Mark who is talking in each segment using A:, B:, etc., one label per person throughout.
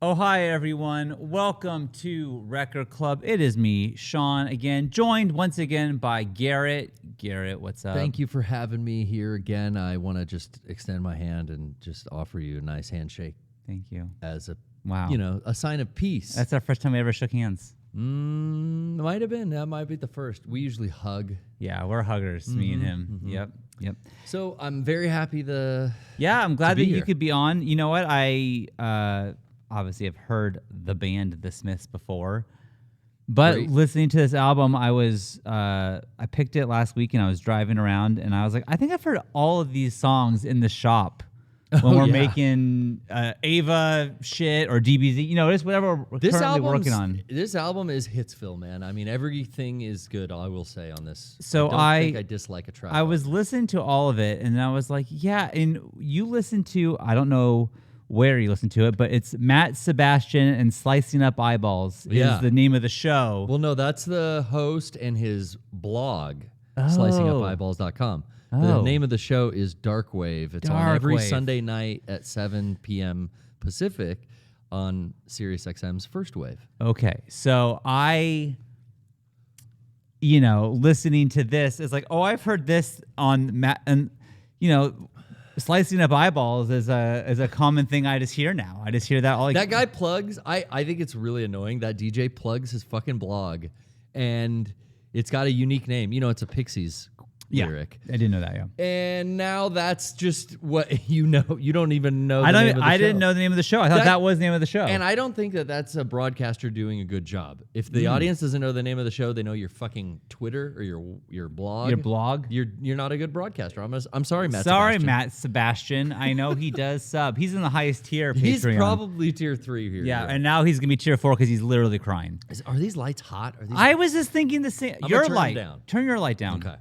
A: Oh, hi, everyone. Welcome to Record Club. It is me, Sean, again, joined once again by Garrett. Garrett, what's up?
B: Thank you for having me here again. I want to just extend my hand and just offer you a nice handshake
A: Thank you.
B: as a,
A: Wow.
B: a sign of peace.
A: That's our first time we ever shook hands.
B: Might have been. That might be the first. We usually hug.
A: Yeah, we're huggers, me and him. Yep.
B: So I'm very happy
A: Yeah, I'm glad
B: be
A: that you
B: here.
A: could be on. You know what? I obviously have heard the band The Smiths before, but
B: Great.
A: listening to this album, I picked it last week and I was driving around and I was like, I think I've heard all of these songs in the shop when we're
B: yeah.
A: making Ava shit or DBZ, just whatever we're currently working on.
B: This album is Hitsville, man. I mean, everything is good, I will say, on this.
A: So
B: I don't think I dislike a track.
A: I was listening to all of it and I was like, yeah, and you listen to, I don't know where you listen to it, but it's Matt Sebastian and Slicing Up Eyeballs is the name of the show.
B: Well, no, that's the host and his blog,
A: Oh.
B: slicingupeyeballs.com. The name of the show is Dark Wave. It's on every
A: Darkwave.
B: Sunday night at 7 p.m. Pacific on SiriusXM's First Wave.
A: Okay, so listening to this is like, oh, I've heard this on Matt, and Slicing Up Eyeballs is a common thing I just hear now. I just hear that all.
B: That guy plugs, I think it's really annoying. That DJ plugs his fucking blog, and it's got a unique name. It's a Pixies lyric.
A: I didn't know that. Yeah,
B: And now that's just what you know. You don't even know the name of the show.
A: I didn't know the name of the show. I thought that was the name of the show.
B: And I don't think that that's a broadcaster doing a good job. If the audience doesn't know the name of the show, they know your fucking Twitter or your blog.
A: Your blog?
B: You're not a good broadcaster. I'm sorry, Matt.
A: Sorry,
B: Sebastian.
A: Matt Sebastian. I know he does sub. He's in the highest tier.
B: He's
A: Patreon.
B: probably tier 3 here.
A: Yeah, and now he's gonna be tier 4 because he's literally crying.
B: Are these lights hot? Are these?
A: I was just thinking the same.
B: I'm
A: Your
B: gonna turn
A: light.
B: them down.
A: Turn your light down.
B: Okay.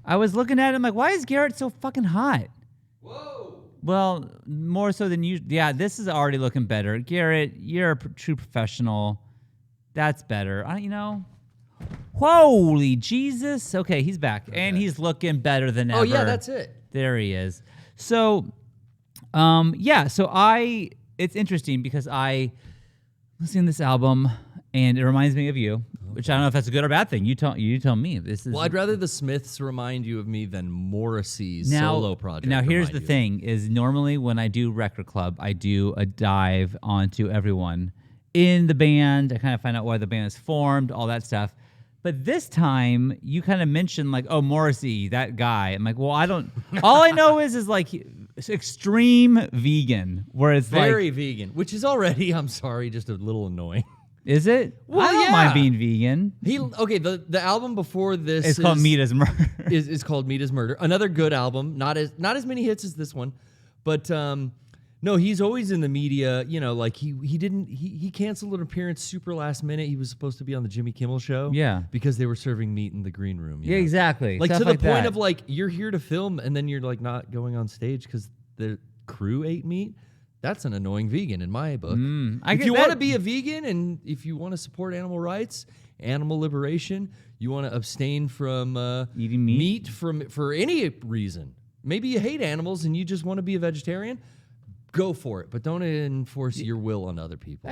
A: I was looking at him like, why is Garrett so fucking hot?
B: Whoa.
A: Well, more so than you. Yeah, this is already looking better. Garrett, you're a true professional. That's better. Holy Jesus. Okay, he's back. Okay. And he's looking better than ever.
B: Oh, yeah, that's it.
A: There he is. So, it's interesting because I listened to this album and it reminds me of you, which I don't know if that's a good or bad thing. You tell me.
B: Well, I'd rather the Smiths remind you of me than Morrissey's solo project.
A: Now, here's
B: remind
A: the
B: you.
A: thing: is normally when I do Record Club, I do a dive onto everyone in the band. I kind of find out why the band is formed, all that stuff. But this time, you kind of mentioned like, oh, Morrissey, that guy. I'm like, well, I don't. All I know is like extreme vegan, where it's
B: very vegan, which is already, I'm sorry, just a little annoying.
A: Is it?
B: Well,
A: I don't
B: yeah.
A: mind being vegan.
B: The album before this
A: It's called Meat as Murder.
B: is called Meat as Murder. Another good album, not as many hits as this one, but no, he's always in the media. Like he canceled an appearance super last minute. He was supposed to be on the Jimmy Kimmel show, because they were serving meat in the green room.
A: Yeah, exactly.
B: Like
A: Stuff
B: to the
A: like
B: point
A: that.
B: of like you're here to film and then you're like not going on stage because the crew ate meat. That's an annoying vegan in my book. If you want to be a vegan and if you want to support animal rights, animal liberation, you want to abstain from
A: eating meat
B: for any reason. Maybe you hate animals and you just want to be a vegetarian. Go for it, but don't enforce your will on other people.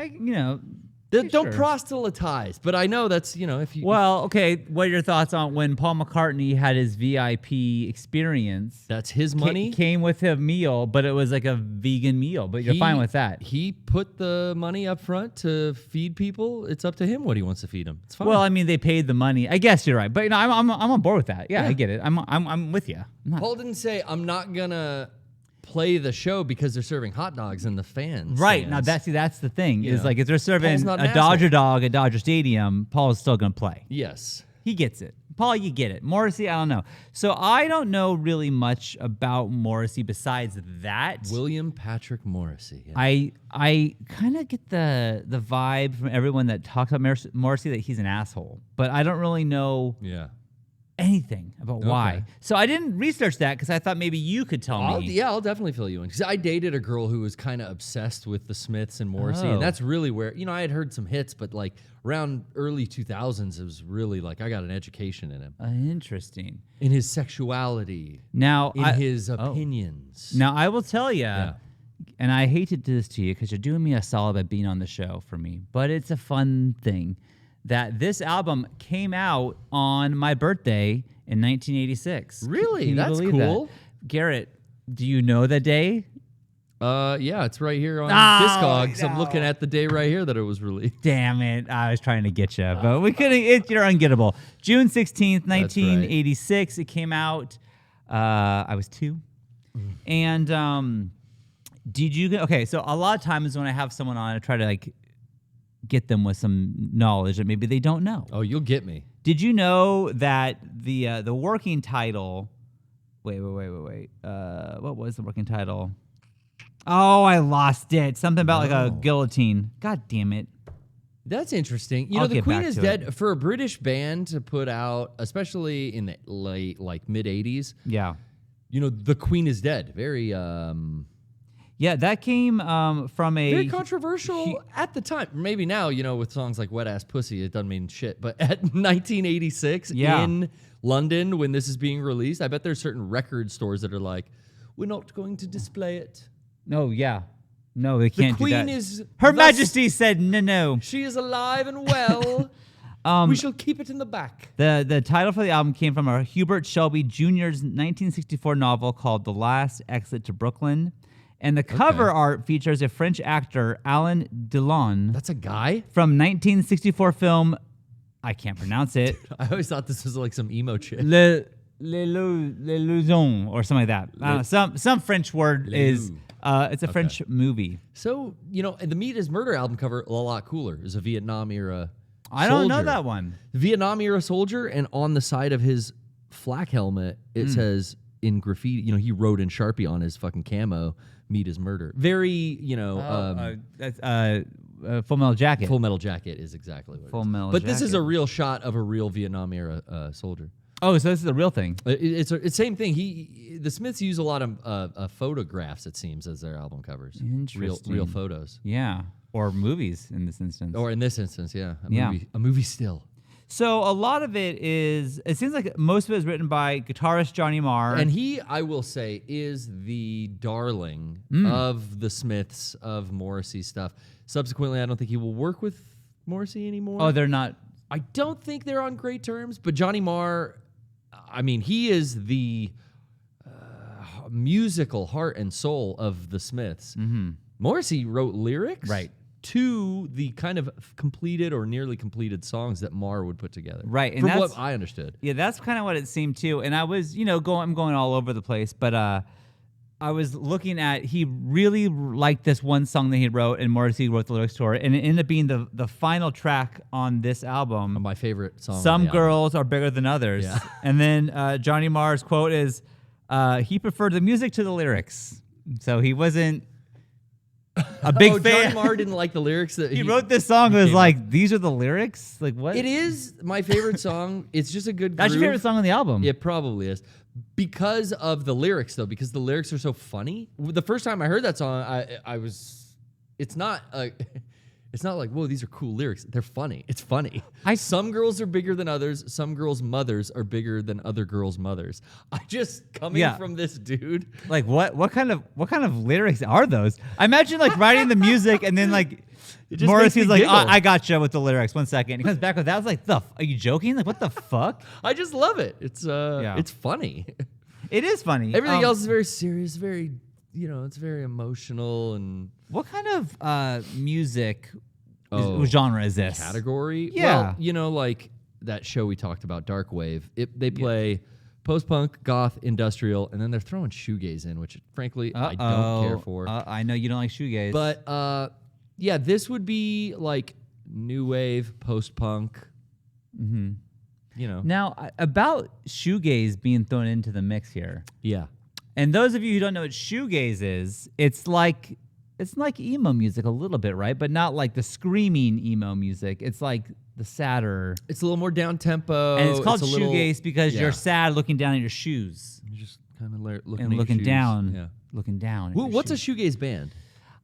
B: Don't proselytize. But I know that's if you.
A: Well, okay. What are your thoughts on when Paul McCartney had his VIP experience?
B: That's his money.
A: Came with a meal, but it was like a vegan meal. But you're fine with that.
B: He put the money up front to feed people. It's up to him what he wants to feed them. It's fine.
A: Well, I mean, they paid the money. I guess you're right, but I'm on board with that. Yeah, I get it. I'm with you.
B: Paul didn't say I'm not gonna play the show because they're serving hot dogs in the fans.
A: Right.
B: stands.
A: Now that's the thing is like if they're serving
B: Paul's not
A: a
B: an
A: Dodger
B: asshole.
A: dog at Dodger Stadium, Paul is still going to play.
B: Yes.
A: He gets it. Paul, you get it. Morrissey, I don't know. So I don't know really much about Morrissey besides that.
B: William Patrick Morrissey. Yeah.
A: I kind of get the vibe from everyone that talks about Morrissey that he's an asshole, but I don't really know anything about why. So I didn't research that because I thought maybe you could tell me.
B: I'll definitely fill you in. Because I dated a girl who was kind of obsessed with the Smiths and Morrissey. And that's really where, I had heard some hits, but like around early 2000s, it was really like I got an education in him.
A: Interesting.
B: In his sexuality.
A: Now,
B: in his opinions.
A: Now, I will tell you, and I hate to do this to you because you're doing me a solid by being on the show for me, but it's a fun thing that this album came out on my birthday in 1986.
B: Really?
A: Can you
B: That's
A: believe
B: cool.
A: that? Garrett, do you know the day?
B: Yeah, it's right here on
A: Oh,
B: Discogs. I'm
A: no.
B: looking at the day right here that it was released.
A: Damn it. I was trying to get you, but we couldn't. You're ungettable. June 16th, 1986. It came out. I was 2. And did you... Okay, so a lot of times when I have someone on, I try to like get them with some knowledge that maybe they don't know.
B: Oh, you'll get me.
A: Did you know that the working title... Wait. What was the working title? Oh, I lost it. Something about like a guillotine. God damn it.
B: That's interesting. You
A: I'll
B: know, the
A: get
B: Queen
A: back
B: is
A: to
B: Dead,
A: it.
B: for a British band to put out, especially in the late, like mid-'80s,
A: Yeah.
B: you know, The Queen is Dead. Very
A: Yeah, that came from a...
B: very controversial at the time. Maybe now, you know, with songs like Wet Ass Pussy, it doesn't mean shit. But at 1986 in London, when this is being released, I bet there's certain record stores that are like, we're not going to display it.
A: No, yeah. No, they can't
B: Queen
A: do that.
B: is
A: Her
B: thus-
A: Majesty said no.
B: She is alive and well. We shall keep it in the back.
A: The title for the album came from a Hubert Shelby Jr.'s 1964 novel called The Last Exit to Brooklyn. And the cover art features a French actor, Alain Delon,
B: That's a guy?
A: from 1964 film, I can't pronounce it,
B: I always thought this was like some emo chick.
A: L'Illusion, or something like that. I don't know, some French word is, it's a French movie.
B: So, you know, the Meat is Murder album cover, a lot cooler, is a Vietnam era
A: I don't know
B: soldier.
A: that one.
B: Vietnam era soldier, and on the side of his flak helmet, it says in graffiti, you know, he wrote in Sharpie on his fucking camo, Meat is Murder. Very, you know,
A: That's Full Metal Jacket.
B: Full Metal Jacket is exactly what
A: Full
B: it is.
A: Metal
B: But this is
A: Jacket.
B: a real shot of a real Vietnam era soldier.
A: Oh, so this is a real thing.
B: It's the same thing. The Smiths use a lot of photographs, it seems, as their album covers.
A: Interesting.
B: Real photos.
A: Yeah, or movies in this instance.
B: Or in this instance, yeah,
A: Yeah.
B: a movie still.
A: So a lot of it is, it seems like most of it is written by guitarist Johnny Marr.
B: And he, I will say, is the darling of the Smiths, of Morrissey stuff. Subsequently, I don't think he will work with Morrissey anymore.
A: Oh, they're not.
B: I don't think they're on great terms, but Johnny Marr, I mean, he is the musical heart and soul of the Smiths. Mm-hmm. Morrissey wrote lyrics to the kind of completed or nearly completed songs that Marr would put together.
A: Right, and
B: from
A: that's-
B: what I understood.
A: Yeah, that's kind of what it seemed too. And I was, I'm going all over the place, but I was looking at, he really liked this one song that he wrote, and Morrissey wrote the lyrics to it, and it ended up being the final track on this album.
B: My favorite song.
A: Some
B: on the album.
A: girls are bigger than others.
B: Yeah.
A: And then Johnny Marr's quote is, he preferred the music to the lyrics. So he wasn't a big fan.
B: Johnny Marr didn't like the lyrics that
A: He wrote this song and was
B: came
A: like, these are the lyrics? Like, what?
B: It is my favorite song. It's just a good groove.
A: That's your favorite song on the album?
B: It probably is. Because of the lyrics, though, because the lyrics are so funny. The first time I heard that song, I was... It's not like, whoa, these are cool lyrics. They're funny. It's funny. Some girls are bigger than others. Some girls' mothers are bigger than other girls' mothers. I just, coming from this dude...
A: Like, what kind of lyrics are those? I imagine, like, writing the music and then, like...
B: just
A: Morrissey's
B: makes me
A: like,
B: giggle.
A: I gotcha with the lyrics. 1 second. And he comes back with that. I was like, are you joking? Like, what the fuck?
B: I just love it. It's funny.
A: It is funny.
B: Everything else is very serious, very, it's very emotional and...
A: What kind of music
B: Oh,
A: genre is this?
B: Category?
A: Yeah.
B: Well, like that show we talked about, Dark Wave. They play post-punk, goth, industrial, and then they're throwing shoegaze in, which frankly I don't care for.
A: I know you don't like shoegaze.
B: But yeah, this would be like new wave, post-punk.
A: Mm-hmm.
B: You know.
A: Now, about shoegaze being thrown into the mix here.
B: Yeah.
A: And those of you who don't know what shoegaze is, it's like emo music a little bit, right? But not like the screaming emo music. It's like the sadder.
B: It's a little more down-tempo.
A: And it's called
B: a little-
A: shoegaze because
B: yeah.
A: you're sad looking down at your shoes.
B: You're just kind of looking
A: And
B: at
A: looking
B: your shoes.
A: down.
B: Yeah.
A: Looking down. at your
B: What's a
A: shoes.
B: shoegaze band?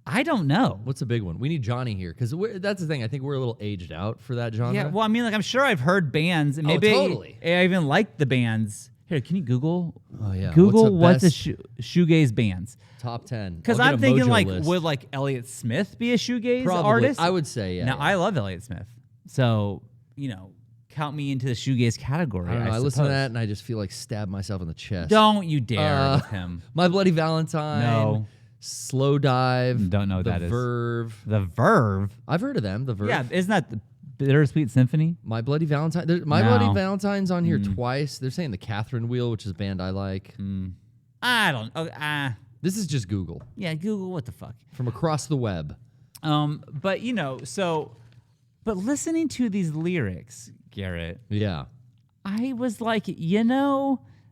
A: I don't know.
B: What's a big one? We need Johnny here because that's the thing. I think we're a little aged out for that genre.
A: Yeah, well, I mean, like, I'm sure I've heard bands, and maybe
B: totally.
A: I even like the bands. Here, can you Google?
B: Oh yeah.
A: Google what's the
B: best
A: shoegaze bands.
B: top 10?
A: Because
B: I'll get
A: I'm
B: a
A: thinking
B: Mojo
A: like,
B: list.
A: would like Elliott Smith be a shoegaze
B: Probably.
A: artist?
B: I would say yeah.
A: Now
B: yeah.
A: I love Elliott Smith, so count me into the shoegaze category.
B: I don't know. I listen to
A: suppose.
B: that and I just feel like stab myself in the chest.
A: Don't you dare with him.
B: My Bloody Valentine.
A: No.
B: Slow Dive.
A: Don't know what
B: the
A: that is.
B: Verve.
A: The Verve.
B: I've heard of them. The Verve.
A: Yeah, isn't that the Bittersweet Symphony?
B: My Bloody Valentine. My
A: No.
B: Bloody Valentine's on here twice. They're saying the Catherine Wheel, which is a band I like.
A: I don't.
B: This is just Google
A: Yeah, Google. What the fuck?
B: from across the web.
A: But but listening to these lyrics, Garrett,
B: Yeah.
A: I was like,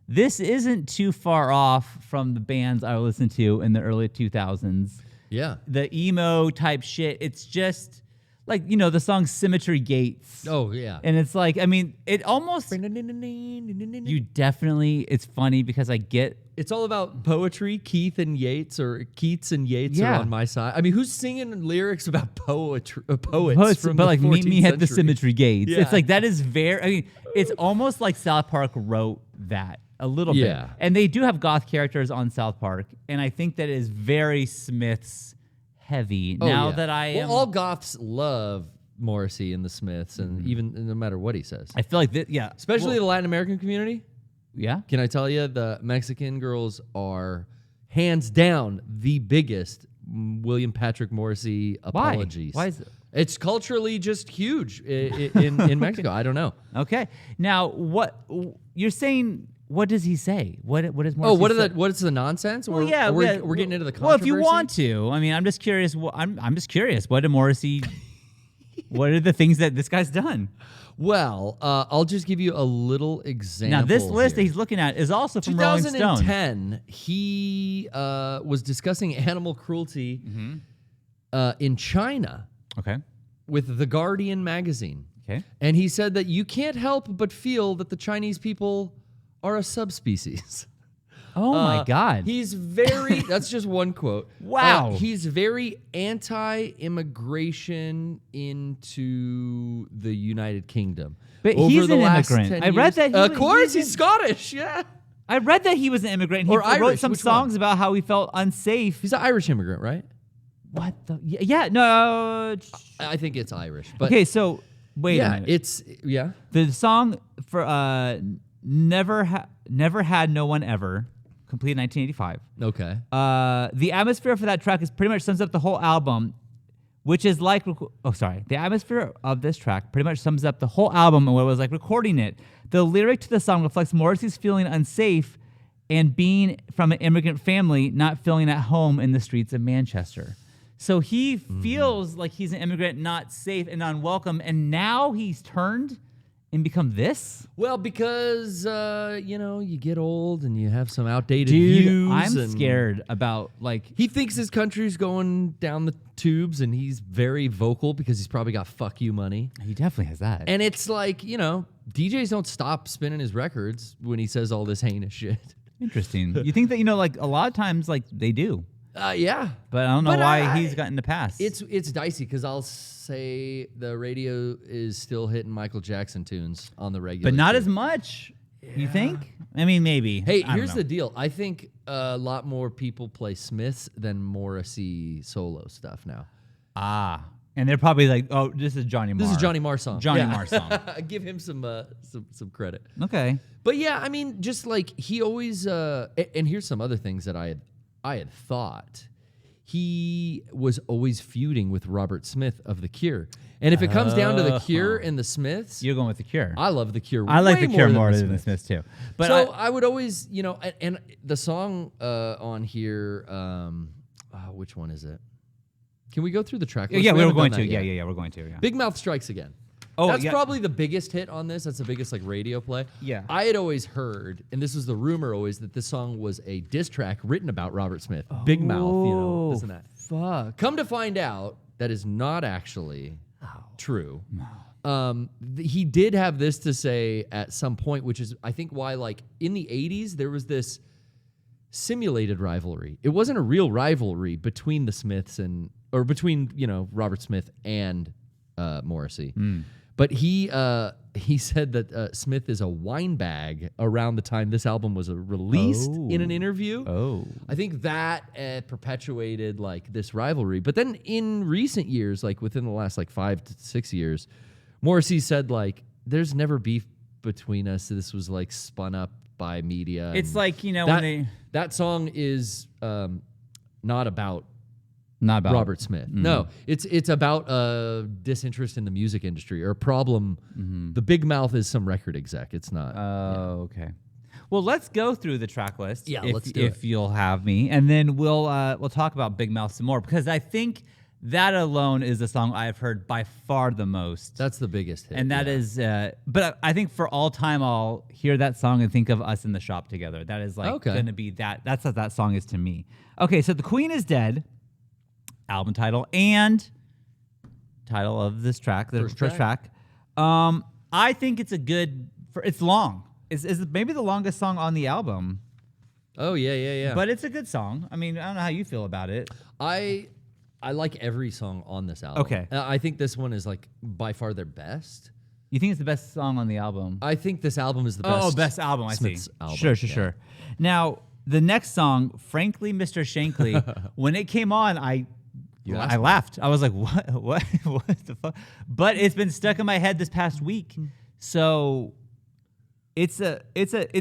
A: this isn't too far off from the bands I listened to in the early 2000s.
B: Yeah.
A: The emo type shit. It's just like, the song Symmetry Gates.
B: Oh, yeah.
A: And it's like, I mean, it almost, you definitely, it's funny because I get,
B: It's all about poetry. Keats and Yates are
A: Yeah.
B: on my side. I mean, who's singing lyrics about poets
A: but
B: from
A: like,
B: the 14th
A: meet me at the
B: century?
A: Symmetry Gates.
B: Yeah.
A: It's like, that is very, I mean, it's almost like South Park wrote that a little
B: Yeah.
A: bit. And they do have goth characters on South Park. And I think that is very Smiths heavy.
B: Oh,
A: now
B: yeah.
A: that I am,
B: all goths love Morrissey and the Smiths, and even no matter what he says.
A: I feel like that, yeah.
B: Especially the Latin American community.
A: Yeah.
B: Can I tell you, the Mexican girls are hands down the biggest William Patrick Morrissey apologies.
A: Why is it?
B: It's culturally just huge in Mexico. I don't know.
A: Okay. Now, what you're saying? What does he say? What is Morrissey?
B: Oh,
A: say?
B: what is the nonsense?
A: Well, yeah,
B: we're getting into the controversy.
A: Well, if you want to, I mean, I'm just curious. I'm just curious. What did Morrissey? What are the things that this guy's done?
B: Well, I'll just give you a little example.
A: Now, this list that
B: here.
A: he's looking at is also from Rolling Stone.
B: 2010, he was discussing animal cruelty in China
A: Okay.
B: with The Guardian magazine.
A: Okay.
B: And he said that you can't help but feel that the Chinese people are a subspecies.
A: Oh my God.
B: He's very, that's just one quote.
A: Wow.
B: He's very anti-immigration into the United Kingdom.
A: But
B: Over
A: he's
B: the
A: an
B: last
A: immigrant.
B: 10
A: I read
B: years.
A: that he
B: Of
A: was-
B: course,
A: he's
B: he's Scottish, yeah.
A: I read that he was an immigrant. He
B: Or
A: wrote
B: Irish,
A: some
B: which one?
A: songs about how he felt unsafe.
B: He's an Irish immigrant, right?
A: What the? Yeah. No.
B: I think it's Irish. But
A: Okay. So wait a
B: yeah,
A: minute.
B: yeah.
A: The song for Never Had No One Ever, complete in 1985.
B: Okay.
A: The atmosphere for that track is pretty much sums up the whole album, which is like the atmosphere of this track pretty much sums up the whole album and what it was like recording it. The lyric to the song reflects Morrissey's feeling unsafe and being from an immigrant family, not feeling at home in the streets of Manchester. So he feels like he's an immigrant, not safe and unwelcome, and now he's turned and become this?
B: Well, because you get old and you have some outdated
A: Dude,
B: views.
A: I'm
B: and
A: scared about
B: He thinks his country's going down the tubes, and he's very vocal because he's probably got fuck you money.
A: he definitely has that.
B: And it's like, DJs don't stop spinning his records when he says all this heinous shit.
A: Interesting. You think that like a lot of times like they do,
B: Yeah.
A: but I don't know
B: But
A: why he's gotten the pass.
B: It's dicey because I'll say the radio is still hitting Michael Jackson tunes on the regular.
A: but not
B: too.
A: as much. You think? I mean, maybe.
B: Hey,
A: I don't
B: here's
A: know.
B: the deal. I think a lot more people play Smiths than Morrissey solo stuff now.
A: And they're probably like, oh, this is Johnny Marr.
B: This is Johnny Marr song.
A: Johnny Marr song.
B: Give him some credit.
A: Okay.
B: But yeah, I mean, just like he always. And here's some other things that I had thought. He was always feuding with Robert Smith of The Cure. And if it comes down to The Cure and the Smiths,
A: You're going with The Cure.
B: I love The Cure.
A: I like
B: way
A: The Cure more
B: than
A: than the Smiths too. But
B: so I would always, and the song on here, which one is it? Can we go through the track list?
A: yeah, we were
B: haven't
A: going
B: done
A: to.
B: that
A: Yeah,
B: yet.
A: yeah, yeah, we're going to. Yeah.
B: Big Mouth Strikes Again.
A: Oh,
B: That's
A: yeah.
B: probably the biggest hit on this. That's the biggest radio play.
A: Yeah.
B: I had always heard, and this was the rumor always, that this song was a diss track written about Robert Smith. Big Mouth, this and that.
A: Fuck.
B: Come to find out, that is not actually true. He did have this to say at some point, which is, I think, why, like, in the 80s, there was this simulated rivalry. It wasn't a real rivalry between the Smiths or between, Robert Smith and Morrissey. But he said that Smith is a wine bag around the time this album was released in an interview.
A: Oh.
B: I think that perpetuated like this rivalry. But then in recent years, like within the last like 5 to 6 years, Morrissey said like there's never beef between us. This was like spun up by media.
A: It's like, you know,
B: that, that song is not about Robert Smith. No, it's about disinterest in the music industry or a problem. The big mouth is some record exec. It's not.
A: Oh, okay. Well, let's go through the track list.
B: Yeah,
A: if,
B: let's do
A: if you'll have me, and then we'll talk about Big Mouth some more, because I think that alone is the song I've heard by far the most.
B: That's the biggest hit.
A: And that is, but I think for all time, I'll hear that song and think of us in the shop together. That is like going to be that. That's what that song is to me. Okay, so The Queen is Dead, album title and title of this track, the first track. I think it's a good. It's long. Is maybe the longest song on the album.
B: Oh yeah.
A: But it's a good song. I mean, I don't know how you feel about it.
B: I like every song on this album.
A: Okay.
B: I think this one is like by far their best.
A: You think it's the best song on the album?
B: I think this album is the best.
A: Oh, best album.
B: Smith's
A: I see.
B: album.
A: Sure. Now the next song, Frankly, Mr. Shankly, when it came on, I laughed. I was like, what the fuck? But it's been stuck in my head this past week. So it's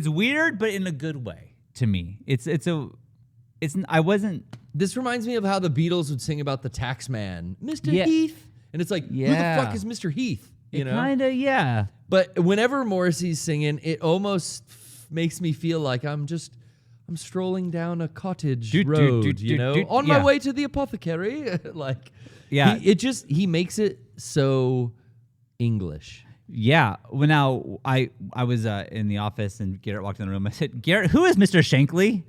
A: weird, but in a good way to me.
B: This reminds me of how the Beatles would sing about the tax man, Mr. Heath. And it's like, who the fuck is Mr. Heath? You know?
A: Kind of, yeah.
B: But whenever Morrissey's singing, it almost makes me feel like I'm strolling down a cottage road, on my way to the apothecary. Like, he makes it so English.
A: Yeah. Well, now I was in the office and Garrett walked in the room. I said, Garrett, who is Mr. Shankly?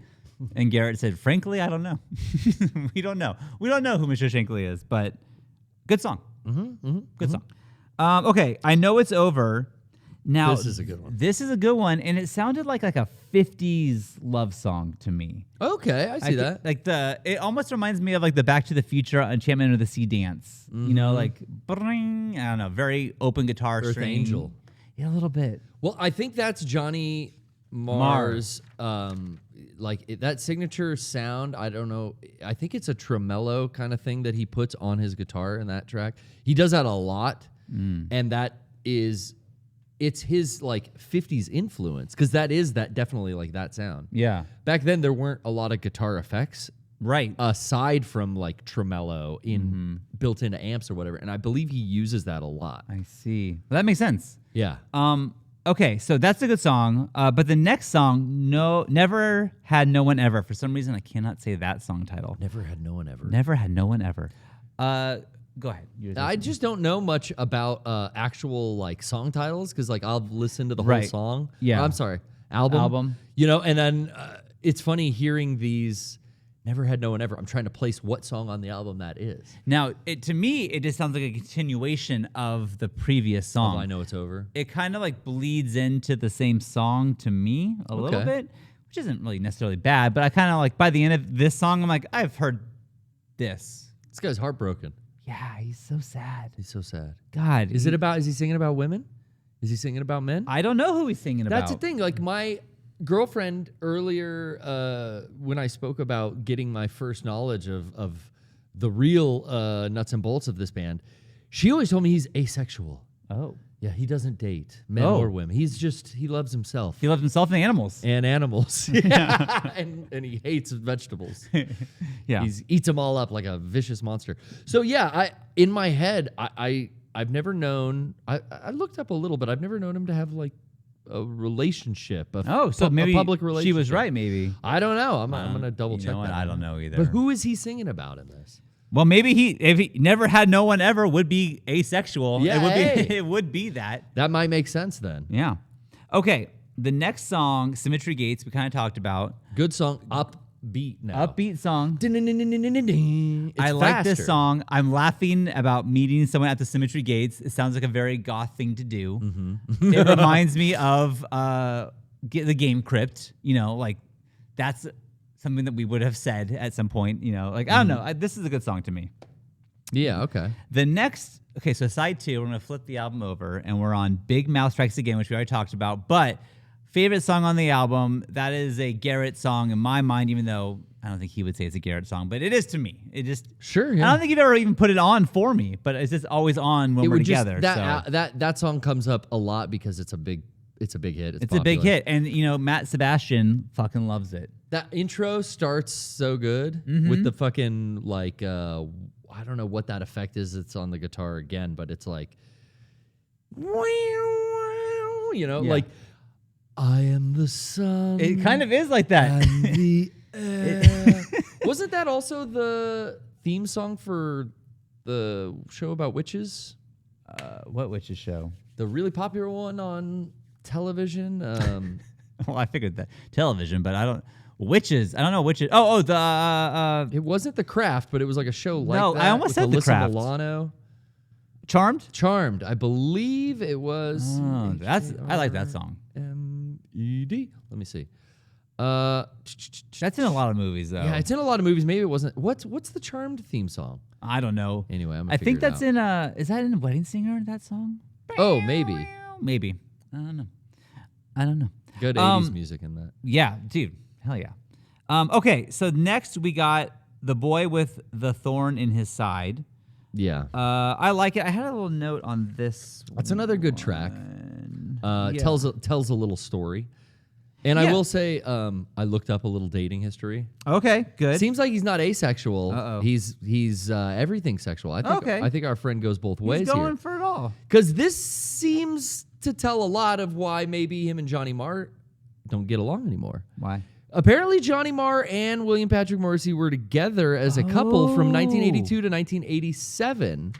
A: And Garrett said, frankly, I don't know. We don't know. We don't know who Mr. Shankly is, but good song. Good song. Okay, I Know It's Over. Now,
B: this is a good one.
A: This is a good one, and it sounded like a 50s love song to me.
B: Okay, I see that.
A: Like it almost reminds me of like the Back to the Future Enchantment of the Sea dance. You know, like, bring, I don't know, very open guitar
B: Earth
A: string.
B: Angel.
A: Yeah, a little bit.
B: Well, I think that's Johnny Marr's, that signature sound. I don't know. I think it's a tremolo kind of thing that he puts on his guitar in that track. He does that a lot, and it's his like 50s influence, because that is definitely like that sound.
A: Yeah.
B: Back then there weren't a lot of guitar effects,
A: right?
B: Aside from like tremolo built into amps or whatever, and I believe he uses that a lot.
A: I see. Well, that makes sense.
B: Yeah.
A: Okay, so that's a good song. But the next song, Never Had No One Ever. For some reason, I cannot say that song title.
B: Never Had No One Ever.
A: Never Had No One Ever. Go ahead.
B: I just don't know much about actual like song titles, because like I'll listen to the whole song.
A: Yeah.
B: I'm sorry. Album. You know, and then it's funny hearing these Never Had No One Ever. I'm trying to place what song on the album that is.
A: Now, to me, it just sounds like a continuation of the previous song.
B: I Know It's Over.
A: It kind of like bleeds into the same song to me a little bit, which isn't really necessarily bad, but I kind of like by the end of this song, I'm like, I've heard this.
B: This guy's heartbroken.
A: Yeah, he's so sad.
B: He's so sad.
A: God.
B: Is he singing about women? Is he singing about men?
A: I don't know who he's singing about.
B: That's the thing. Like my girlfriend earlier, when I spoke about getting my first knowledge of the real nuts and bolts of this band, she always told me he's asexual.
A: Oh.
B: Yeah, he doesn't date men or women. He loves himself.
A: He loves himself and animals.
B: And animals. Yeah. and he hates vegetables.
A: Yeah.
B: He eats them all up like a vicious monster. So yeah, in my head, I've never known, I looked up a little, but I've never known him to have like a relationship.
A: So maybe
B: a public relationship.
A: She was right, maybe.
B: I don't know. I'm going to double check that.
A: I don't know either.
B: But who is he singing about in this?
A: Well, maybe if he never had no one ever would be asexual.
B: Yeah,
A: it would be that.
B: That might make sense then.
A: Yeah. Okay. The next song, Symmetry Gates, we kind of talked about.
B: Good song. Upbeat now.
A: Upbeat song.
B: It's
A: I like this song. I'm laughing about meeting someone at the Symmetry Gates. It sounds like a very goth thing to do. Mm-hmm. It reminds me of the game Crypt. You know, like that's something that we would have said at some point. You know, like I don't know. This is a good song to me.
B: Yeah, okay.
A: The next, okay, so side 2, we're going to flip the album over, and we're on Big Mouth Strikes Again, which we already talked about. But favorite song on the album, that is a Garrett song in my mind, even though I don't think he would say it's a Garrett song, but it is to me. It just
B: Sure, yeah.
A: I don't think you've ever even put it on for me, but it's just always on when we're together.
B: That song comes up a lot because it's a big hit.
A: It's a big hit, and Matt Sebastian fucking loves it.
B: That intro starts so good with the fucking like I don't know what that effect is. It's on the guitar again, but it's like like I am the sun.
A: It kind of is like that.
B: And the air. Wasn't that also the theme song for the show about witches?
A: What witches show?
B: The really popular one on television.
A: Well, I figured that television, but I don't. Witches. I don't know witches. The.
B: It wasn't The Craft, but it was like a show like
A: no,
B: that.
A: I almost said
B: Alyssa
A: The Craft.
B: Milano.
A: Charmed.
B: Charmed. I believe it was.
A: Oh, I like that song.
B: MED. Let me see.
A: That's in a lot of movies, though.
B: Yeah, it's in a lot of movies. Maybe it wasn't. What's the Charmed theme song?
A: I don't know.
B: Anyway,
A: I think that's in. Is that in Wedding Singer? That song?
B: Oh, maybe.
A: Maybe. I don't know.
B: Good 80s music in that.
A: Yeah, dude. Hell yeah. Okay, so next we got The Boy with the Thorn in His Side.
B: Yeah.
A: I like it. I had a little note on this.
B: That's another good track.
A: Yeah.
B: Tells a little story. And
A: Yeah.
B: I will say, I looked up a little dating history.
A: Okay, good.
B: Seems like he's not asexual.
A: Uh-oh.
B: He's everything sexual. I think our friend goes both ways
A: He's going
B: here.
A: for it all.
B: Because this seems to tell a lot of why maybe him and Johnny Marr don't get along anymore.
A: Why?
B: Apparently, Johnny Marr and William Patrick Morrissey were together as a couple from 1982 to 1987.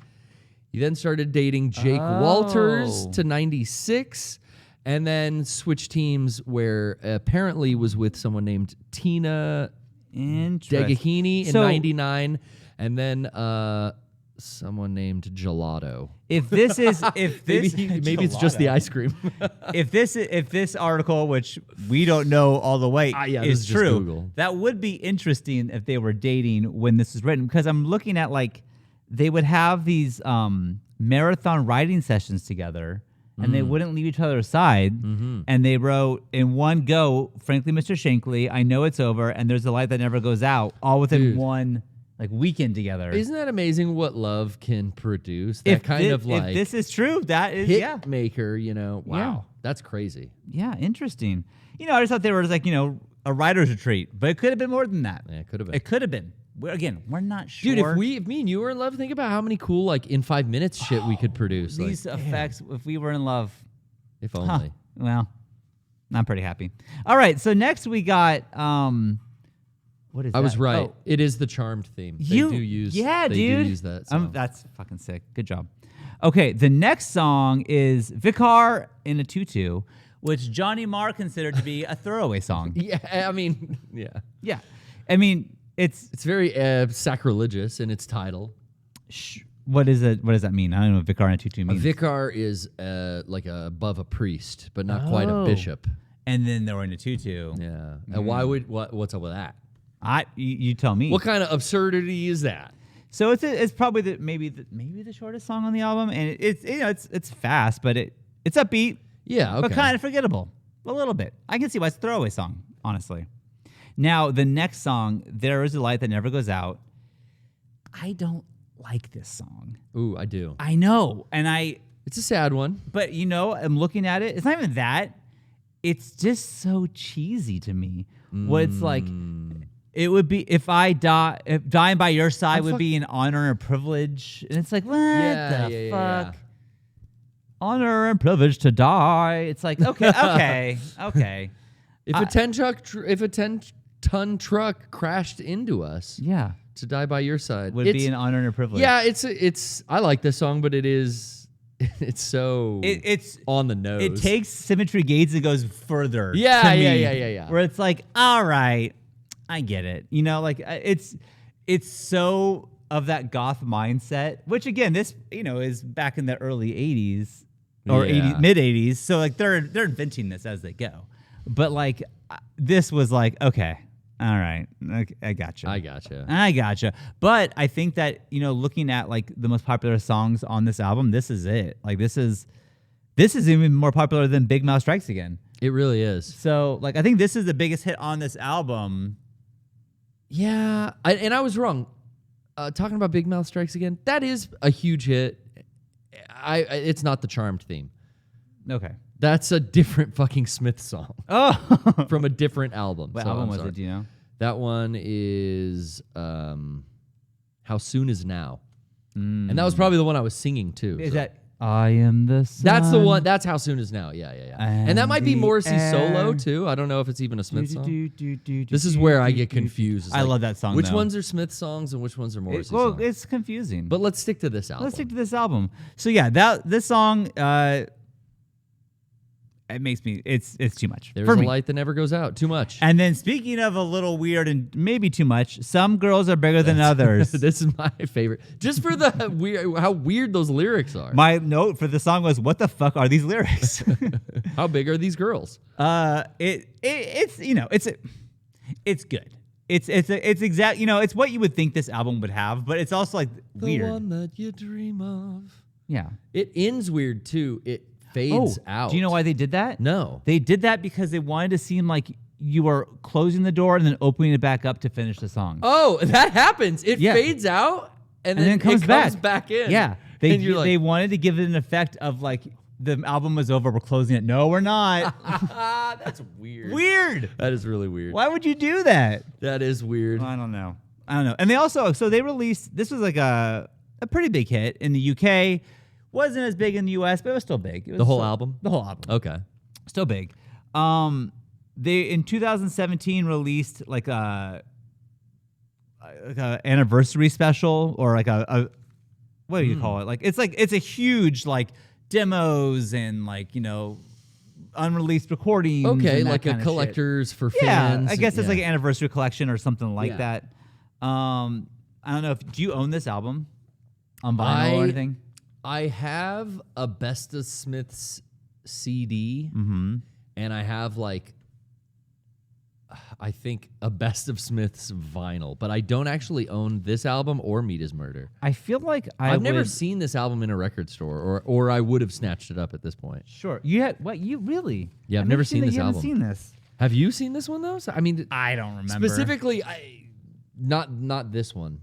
B: He then started dating Jake Walters to 96, and then switched teams where apparently was with someone named Tina Degahini in 99, and then someone named Gelato.
A: If this
B: Maybe it's just the ice cream.
A: if this article, which we don't know all the way,
B: this
A: is
B: is just
A: true,
B: Google.
A: that would be interesting if they were dating when this was written. Because I'm looking at they would have these marathon writing sessions together, and they wouldn't leave each other's side. And they wrote in one go, "Frankly, Mr. Shankly, I know it's over, and there's a light that never goes out," all within one weekend together.
B: Isn't that amazing what love can produce? That
A: If this is true, that is
B: hit maker, wow.
A: Yeah.
B: That's crazy.
A: Yeah, interesting. I just thought they were just a writer's retreat, but it could have been more than that.
B: Yeah, it could have been.
A: It could have been. We're not sure.
B: Dude, if me and you were in love, think about how many cool in 5 minutes shit we could produce.
A: These effects, if we were in love.
B: If only.
A: Well, I'm pretty happy. All right, so next we got what is that?
B: I was right.
A: Oh.
B: It is the Charmed theme. They do use that song.
A: That's fucking sick. Good job. Okay, the next song is Vicar in a Tutu, which Johnny Marr considered to be a throwaway song.
B: Yeah, I mean, yeah.
A: Yeah. I mean, it's
B: very sacrilegious in its title.
A: What is it? What does that mean? I don't know what Vicar in a Tutu means.
B: A vicar is above a priest, but not quite a bishop.
A: And then they were in a tutu.
B: Yeah. And what's up with that?
A: You tell me.
B: What kind of absurdity is that?
A: So it's probably maybe the shortest song on the album, and it's fast, but it's upbeat.
B: Yeah, okay.
A: But kind of forgettable a little bit. I can see why it's a throwaway song, honestly. Now the next song, There Is a Light That Never Goes Out. I don't like this song.
B: Ooh, I do.
A: I know, and
B: it's a sad one.
A: But I'm looking at it. It's not even that. It's just so cheesy to me. What it's like. It would be if dying by your side would be an honor and a privilege, and it's like what the fuck? Yeah. Honor and privilege to die. It's like okay.
B: If a 10-ton truck crashed into us, to die by your side
A: would be an honor and a privilege.
B: Yeah, it's. I like this song, but it's so it's on the nose.
A: It takes Symmetry Gates and goes further.
B: Yeah.
A: Where it's like, all right. I get it. It's so of that goth mindset, which again, this, is back in the early 80s or mid 80s. So they're inventing this as they go. But this was okay, All right. Okay, I gotcha.
B: I gotcha.
A: I gotcha. But I think that, looking at like the most popular songs on this album, this is it. Like this is even more popular than Big Mouth Strikes Again.
B: It really is.
A: So like I think this is the biggest hit on this album.
B: Yeah, and I was wrong. Talking about Big Mouth Strikes Again, that is a huge hit. It's not the Charmed theme.
A: Okay.
B: That's a different fucking Smith song.
A: Oh.
B: From a different album.
A: What
B: So
A: album
B: I'm
A: was
B: sorry.
A: it, do you know?
B: That one is How Soon Is Now. And that was probably the one I was singing too.
A: Is
B: so.
A: that I Am the Sun?
B: That's the one. That's How Soon Is Now. Yeah. And that might be Morrissey's solo too. I don't know if it's even a Smith song. This is where I get confused. It's
A: I love that song,
B: Which
A: though.
B: ones are Smith songs and which ones are Morrissey
A: Well,
B: songs?
A: it's confusing.
B: But let's stick to this album.
A: Let's stick to this album. So yeah, this song it makes me it's too much
B: There's
A: for
B: a
A: me.
B: light that never goes out. Too much.
A: And then speaking of a little weird and maybe too much, some girls are bigger than others.
B: This is my favorite. Just for the weird, how weird those lyrics are.
A: My note for the song was, "What the fuck are these lyrics?"
B: How big are these girls?
A: It's good. It's exact. It's what you would think this album would have, but it's also like weird.
B: The one that you dream of.
A: Yeah.
B: It ends weird too. It fades out.
A: Do you know why they did that?
B: No.
A: They did that because they wanted to seem like you were closing the door and then opening it back up to finish the song.
B: Oh, that happens. It
A: Yeah.
B: fades out and then
A: it comes
B: back in.
A: Yeah.
B: And you're like,
A: They wanted to give it an effect of like the album was over, we're closing it. No, we're not.
B: that's weird.
A: Weird.
B: That is really weird.
A: Why would you do that?
B: That is weird.
A: I don't know. And they also, so they released, this was like a pretty big hit in the UK. Wasn't as big in the US, but it was still big. It was
B: The whole
A: still-
B: album?
A: The whole album.
B: Okay.
A: Still big. They in 2017 released like a anniversary special or like a what do you call it? Like it's a huge like demos and like unreleased recordings.
B: Okay,
A: and that
B: like a
A: kind of
B: collector's
A: shit.
B: for fans.
A: Yeah, I guess it's
B: Yeah.
A: like an anniversary collection or something like
B: Yeah.
A: that. I don't know do you own this album on vinyl or anything?
B: I have a Best of Smith's CD, and I have I think a Best of Smith's vinyl, but I don't actually own this album or Meat is Murder.
A: I feel like
B: I've never seen this album in a record store, or I would have snatched it up at this point.
A: Sure. You had what? You really?
B: Yeah, I've never seen this
A: You
B: album.
A: haven't seen this?
B: Have you seen this one though? So, I mean,
A: I don't remember
B: specifically. Not this one.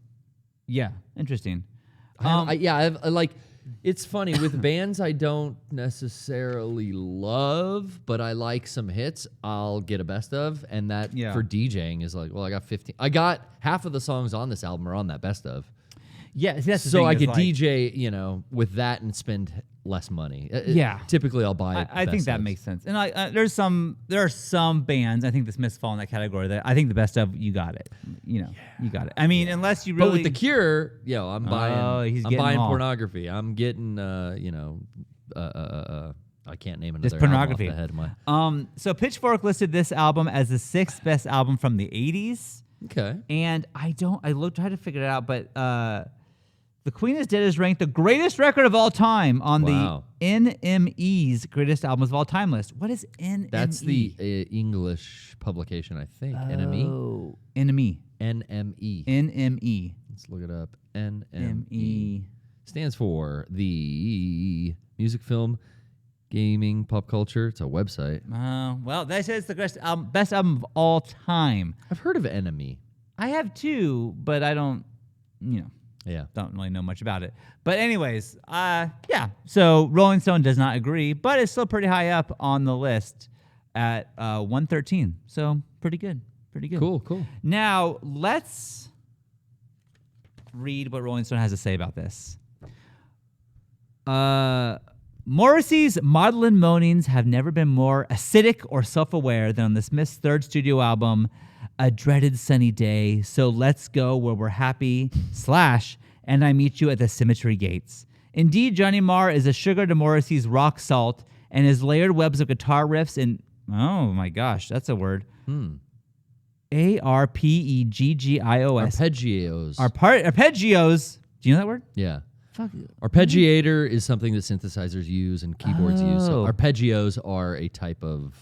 A: Yeah, interesting.
B: It's funny with bands I don't necessarily love, but I like some hits. I'll get a best of, and that for DJing is like, well, I got 15. I got half of the songs on this album are on that best of.
A: Yeah, see, that's the
B: So
A: thing
B: I
A: is,
B: could
A: like,
B: DJ, with that and spend less money.
A: Yeah.
B: Typically I'll buy.
A: I think
B: best
A: that
B: ofs.
A: makes sense. And there are some bands. I think the Smiths fall in that category. That I think the best of you got it. You got it. I mean, unless you really.
B: But with the Cure, I'm buying.
A: he's
B: I'm
A: getting
B: buying
A: all.
B: pornography. I'm getting. I can't name another
A: Just pornography.
B: album off the head of my.
A: So Pitchfork listed this album as the 6th best album from the 80s.
B: Okay.
A: And I tried to figure it out, but The Queen is Dead is ranked the greatest record of all time on
B: Wow.
A: the NME's greatest albums of all time list. What is NME?
B: That's the English publication, I think. NME.
A: Oh, NME.
B: NME.
A: NME.
B: Let's look it up. NME
A: NME.
B: stands for the Music, Film, Gaming, Pop Culture. It's a website.
A: Well, that says the best album of all time.
B: I've heard of NME.
A: I have too, but I don't,
B: Yeah.
A: don't really know much about it. But anyways, yeah. So Rolling Stone does not agree, but it's still pretty high up on the list at 113. So pretty good. Pretty good.
B: Cool, cool.
A: Now, let's read what Rolling Stone has to say about this. Morrissey's maudlin moanings have never been more acidic or self-aware than on the Smiths' third studio album, A Dreaded Sunny Day, So Let's Go Where We're Happy, / And I Meet You at the Cemetery Gates. Indeed, Johnny Marr is a sugar to Morrissey's rock salt, and his layered webs of guitar riffs and, oh my gosh, that's a word. Arpeggios.
B: Arpeggios.
A: Arpeggios. Do you know that word?
B: Yeah.
A: Fuck.
B: Arpeggiator is something that synthesizers use and keyboards use. So
A: Oh.
B: arpeggios are a type of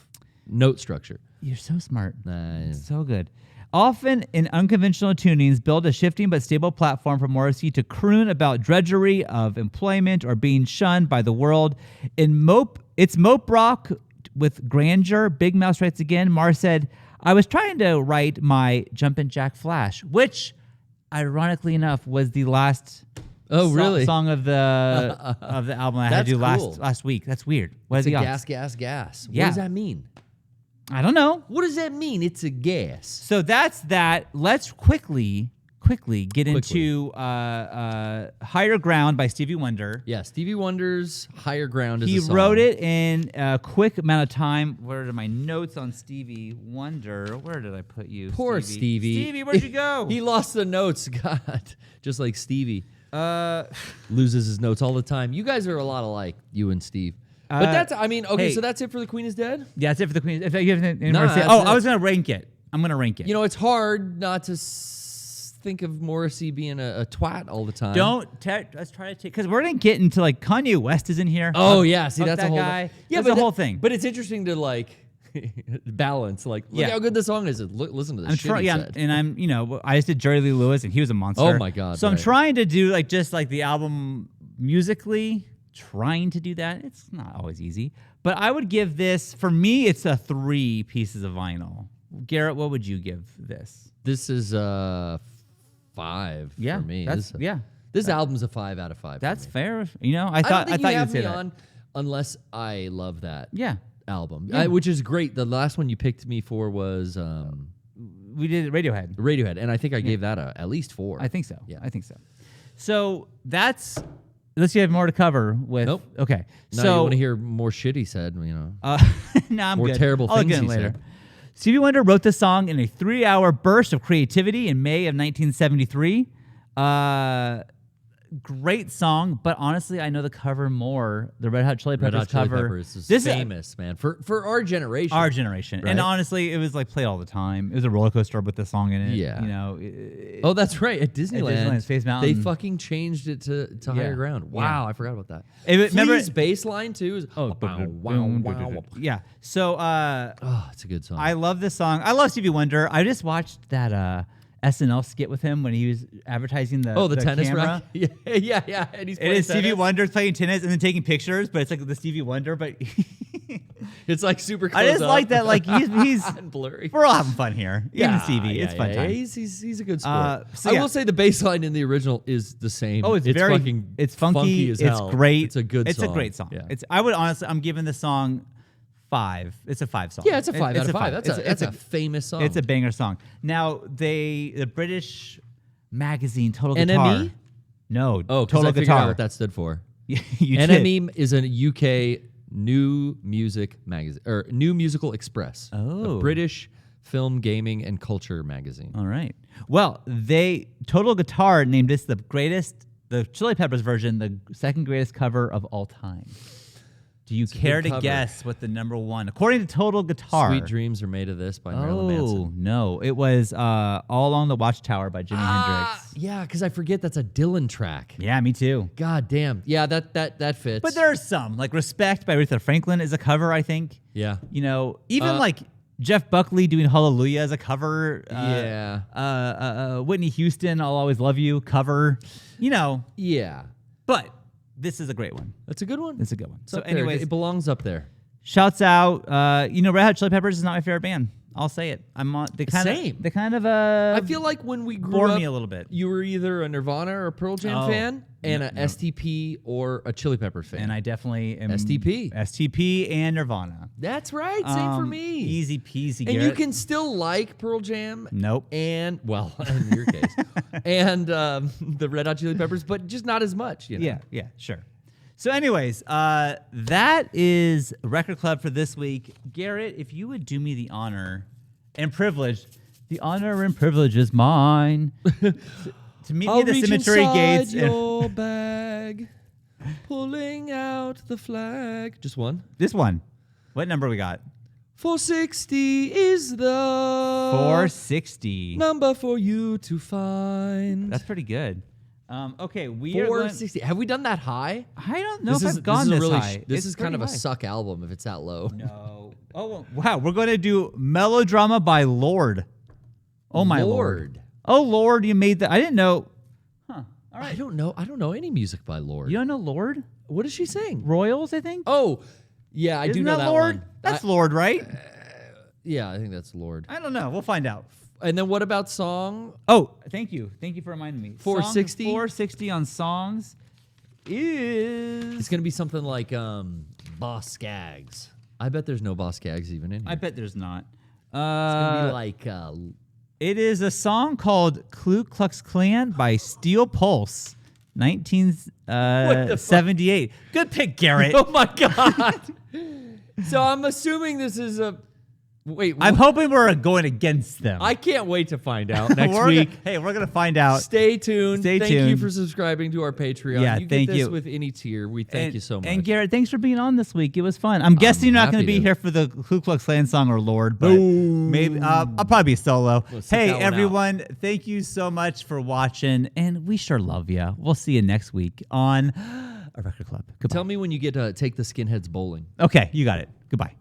B: note structure.
A: You're so smart.
B: Nice.
A: So good. Often in unconventional tunings, build a shifting but stable platform for Morrissey to croon about drudgery of employment or being shunned by the world. It's mope rock with grandeur. Big Mouse writes again. Mars said, I was trying to write my Jumpin' Jack Flash, which, ironically enough, was the last song of the album I had to do last week. That's weird. What
B: It's
A: is
B: a
A: the
B: gas, gas, gas.
A: Yeah.
B: What does that mean?
A: I don't know.
B: What does that mean? It's a gas.
A: So that's that. Let's quickly get into Higher Ground by Stevie Wonder.
B: Yeah, Stevie Wonder's Higher Ground is
A: He
B: a song.
A: wrote it in a quick amount of time. Where are my notes on Stevie Wonder? Where did I put you?
B: Poor Stevie.
A: Stevie, where'd you go?
B: He lost the notes. God, just like Stevie. Loses his notes all the time. You guys are a lot alike, you and Steve. But that's, I mean, okay,
A: hey.
B: so that's it for The Queen is Dead?
A: Yeah, that's it for the Queen. If you have anything
B: No,
A: more to say,
B: that's it.
A: I was gonna rank it. I'm gonna rank it.
B: You know, it's hard not to think of Morrissey being a twat all the time.
A: Let's try to take, because we're gonna get into like Kanye West is in here.
B: Oh yeah, see, that's
A: that
B: a whole
A: guy.
B: Yeah,
A: that's the whole thing.
B: But it's interesting to like balance. Like, look how good the song is. Listen to this shit he said.
A: And I'm, I just did Jerry Lee Lewis, and he was a monster.
B: Oh my God,
A: So I'm
B: right.
A: trying to do like just like the album musically, trying to do that. It's not always easy, but I would give this, for me, it's a 3 pieces of vinyl. Garrett, what would you give this?
B: This is 5
A: Yeah,
B: for me. This album's a 5 out of 5.
A: That's
B: for me.
A: fair.
B: I
A: I thought
B: don't think
A: you'd
B: you have
A: say
B: me
A: that.
B: on unless I love that
A: Yeah,
B: album,
A: Yeah.
B: which is great. The last one you picked me for was
A: we did Radiohead.
B: Radiohead, and I think I gave that at least 4.
A: I think so.
B: Yeah.
A: I think so. So that's. Unless you have more to cover with.
B: Nope.
A: Okay.
B: Now
A: So
B: you want to hear more shit he said,
A: no, I'm
B: More
A: good.
B: terrible
A: I'll
B: things
A: get it
B: he
A: later.
B: said.
A: Stevie Wonder wrote this song in a 3-hour burst of creativity in May of 1973. Great song, but honestly, I know the cover more. The Red Hot Chili Peppers
B: Red Hot Chili
A: cover.
B: Peppers is
A: This
B: famous, man, for our generation.
A: Our generation.
B: Right?
A: And honestly, it was like played all the time. It was a roller coaster with the song in it.
B: Yeah. Oh, that's right. At Disneyland,
A: Space
B: they
A: Mountain.
B: fucking changed it to Higher Ground. Wow, I forgot about that.
A: Remember
B: Flea's bass line too is wow.
A: Yeah. So
B: Oh, it's a good song.
A: I love this song. I love Stevie Wonder. I just watched that SNL skit with him when he was advertising the
B: tennis
A: camera.
B: rack. Yeah. And he's
A: It is Stevie
B: tennis.
A: Wonder playing tennis and then taking pictures, but it's like the Stevie Wonder. But
B: It's like super close
A: I just
B: up.
A: like that. Like he's
B: and blurry.
A: we're all having fun here. Even Stevie, it's fun time.
B: He's a good sport.
A: so
B: I
A: yeah.
B: will say the bass line in the original is the same.
A: Oh, it's funky
B: as
A: it's
B: hell.
A: great.
B: It's a good
A: It's
B: song.
A: a great song.
B: Yeah.
A: I would honestly, I'm giving this song 5. It's a 5 song.
B: Yeah, it's a 5 out
A: It's
B: of
A: a
B: 5. That's a famous song.
A: It's a banger song. Now the British magazine Total
B: NME?
A: Guitar. No,
B: Oh, 'cause
A: Total
B: I figured
A: Guitar.
B: out what that stood for.
A: You did.
B: NME is a UK new music magazine, or New Musical Express.
A: Oh.
B: A British film, gaming, and culture magazine.
A: All right. Well, Total Guitar named this the Chili Peppers version, the second greatest cover of all time. Do you care to
B: cover.
A: guess what the number 1, according to Total Guitar?
B: Sweet Dreams Are Made of This by Marilyn Manson.
A: No, it was All Along the Watchtower by Jimi Hendrix.
B: Yeah, because I forget that's a Dylan track.
A: Yeah, me too.
B: God damn. Yeah, that fits.
A: But there are some, like Respect by Aretha Franklin is a cover, I think.
B: Yeah.
A: Even like Jeff Buckley doing Hallelujah as a cover.
B: Yeah.
A: Whitney Houston, I'll Always Love You cover.
B: Yeah.
A: But this is a great one.
B: That's a good one.
A: It's a good one.
B: It's
A: So
B: up there.
A: anyways,
B: It belongs up there.
A: shouts out. Red Hot Chili Peppers is not my favorite band. I'll say it. I'm on.
B: Same.
A: They kind of.
B: I feel like when we grew
A: bore
B: up,
A: me a little bit.
B: you were either a Nirvana or a Pearl Jam fan, and a STP or a Chili Peppers fan.
A: And I definitely am
B: STP
A: and Nirvana.
B: That's right. Same for me.
A: Easy peasy.
B: And you
A: Garrett.
B: can still like Pearl Jam.
A: Nope.
B: And in your case, and the Red Hot Chili Peppers, but just not as much.
A: Yeah, sure. So, anyways, that is Record Club for this week. Garrett, if you would do me the honor and privilege, the honor and privilege is mine to meet me at the
B: reach
A: cemetery
B: inside
A: gates.
B: your bag, pulling out the flag. Just one.
A: This one. What number we got?
B: 460 is the
A: 460.
B: number for you to find.
A: That's pretty good. Okay, we are going.
B: 460. Have we done that high?
A: I don't know if I've gone this high.
B: This
A: It's
B: is kind of
A: pretty
B: a
A: high.
B: suck album if it's that low.
A: No. Oh, wow. We're going to do Melodrama by Lorde. Oh my Lord. Oh Lord, you made that. I didn't know. Huh. All right.
B: I don't know. I don't know any music by Lord.
A: You don't know Lord?
B: What does she sing?
A: Royals, I think.
B: Oh, yeah, I do know that
A: Lord?
B: one.
A: That's Lord, right?
B: Yeah, I think that's Lord.
A: I don't know. We'll find out.
B: And then what about song?
A: Oh, thank you. Thank you for reminding me.
B: 460?
A: 460 on songs is...
B: It's going to be something like Boss Skaggs. I bet there's no Boss Skaggs even in here.
A: I bet there's not.
B: It's going to be like...
A: It is a song called Ku Klux Klan by Steel Pulse, 1978. Good pick, Garrett.
B: Oh, my God. So I'm assuming this is a... Wait,
A: I'm hoping we're going against them.
B: I can't wait to find out next week.
A: We're going to find out.
B: Stay tuned.
A: Thank
B: you for subscribing to our Patreon.
A: Yeah,
B: you
A: thank
B: get this
A: you.
B: with any tier. We thank you so much.
A: And Garrett, thanks for being on this week. It was fun. I'm guessing you're not going to be here for the Ku Klux Klan song or Lord, but maybe I'll probably be solo. Hey, everyone, thank you so much for watching, and we sure love you. We'll see you next week on a Record Club. Goodbye.
B: Tell me when you get to take the skinheads bowling.
A: Okay, you got it. Goodbye.